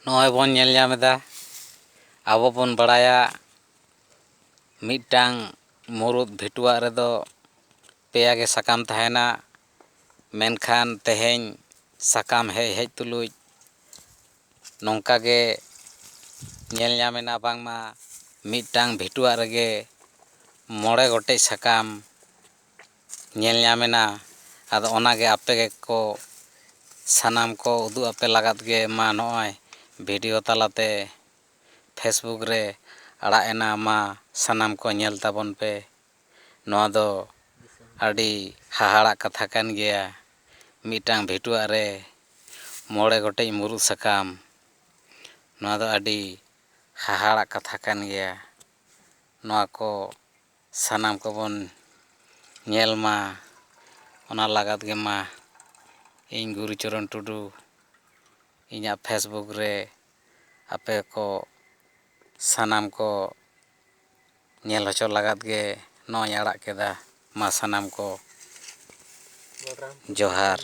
ᱱᱚᱜᱼᱚᱭ ᱵᱚᱱ ᱧᱮᱞ ᱧᱟᱢ ᱮᱫᱟ ᱟᱵᱚ ᱵᱚᱱ ᱵᱟᱲᱟᱭᱟ ᱢᱤᱫᱴᱟᱝ ᱢᱩᱨᱩᱫ ᱵᱷᱤᱴᱩᱣᱟᱜ ᱨᱮᱫᱚ ᱯᱮᱭᱟ ᱜᱮ ᱥᱟᱠᱟᱢ ᱛᱟᱦᱮᱱᱟ, ᱢᱮᱱᱠᱷᱟᱱ ᱛᱮᱦᱮᱧ ᱥᱟᱠᱟᱢ ᱦᱮᱡ ᱛᱩᱞᱩᱡ ᱱᱚᱝᱠᱟ ᱜᱮ ᱧᱮᱞ ᱧᱟᱢᱮᱱᱟ ᱵᱟᱝᱢᱟ ᱢᱤᱫᱴᱟᱝ ᱵᱷᱤᱴᱩᱣᱟᱜ ᱨᱮᱜᱮ 9 ᱜᱚᱴᱮᱡ ᱥᱟᱠᱟᱢ ᱧᱮᱞ ᱧᱟᱢᱮᱱᱟ᱾ ᱟᱫᱚ ᱚᱱᱟᱜᱮ ᱟᱯᱮ ᱜᱮᱠᱚ ᱥᱟᱱᱟᱢ ᱠᱚ ᱩᱫᱩᱜ ᱟᱯᱮ ᱞᱟᱜᱟᱫ ᱜᱮ ᱢᱟ ᱱᱚᱜᱼᱚᱭ ᱵᱷᱤᱰᱤᱭᱳ ᱛᱟᱞᱟᱛᱮ ᱯᱷᱮᱥᱵᱩᱠ ᱨᱮ ᱟᱲᱟᱜ ᱮᱱᱟ, ᱢᱟ ᱥᱟᱱᱟᱢ ᱠᱚ ᱧᱮᱞ ᱛᱟᱵᱚᱱ ᱯᱮ᱾ ᱱᱚᱣᱟ ᱫᱚ ᱟᱹᱰᱤ ᱦᱟᱦᱟᱲᱟᱜ ᱠᱟᱛᱷᱟ ᱠᱟᱱ ᱜᱮᱭᱟ, ᱢᱤᱫᱴᱟᱝ ᱵᱷᱤᱴᱩᱣᱟᱜ ᱨᱮ 9 ᱜᱚᱴᱮᱡ ᱢᱩᱨᱩᱫ ᱥᱟᱠᱟᱢ᱾ ᱱᱚᱣᱟ ᱫᱚ ᱟᱹᱰᱤ ᱦᱟᱦᱟᱲᱟᱜ ᱠᱟᱛᱷᱟ ᱠᱟᱱ ᱜᱮᱭᱟ᱾ ᱱᱚᱣᱟ ᱠᱚ ᱥᱟᱱᱟᱢ ᱠᱚᱵᱚᱱ ᱧᱮᱞ ᱢᱟ, ᱚᱱᱟ ᱞᱟᱜᱟᱫ ᱜᱮ ᱢᱟ ᱤᱧ ᱜᱩᱨᱩᱪᱚᱨᱚᱱ ᱴᱩᱰᱩ ᱤᱧᱟᱹᱜ ᱯᱷᱮᱥᱵᱩᱠ ᱨᱮ ᱟᱯᱮ ᱠᱚ ᱥᱟᱱᱟᱢ ᱠᱚ ᱧᱮᱞ ᱦᱚᱪᱚ ᱞᱟᱜᱟᱫ ᱜᱮ ᱱᱚᱣᱟᱧ ᱟᱲᱟᱜ ᱠᱮᱫᱟ᱾ ᱢᱟ ᱥᱟᱱᱟᱢ ᱠᱚ ᱡᱚᱦᱟᱨ᱾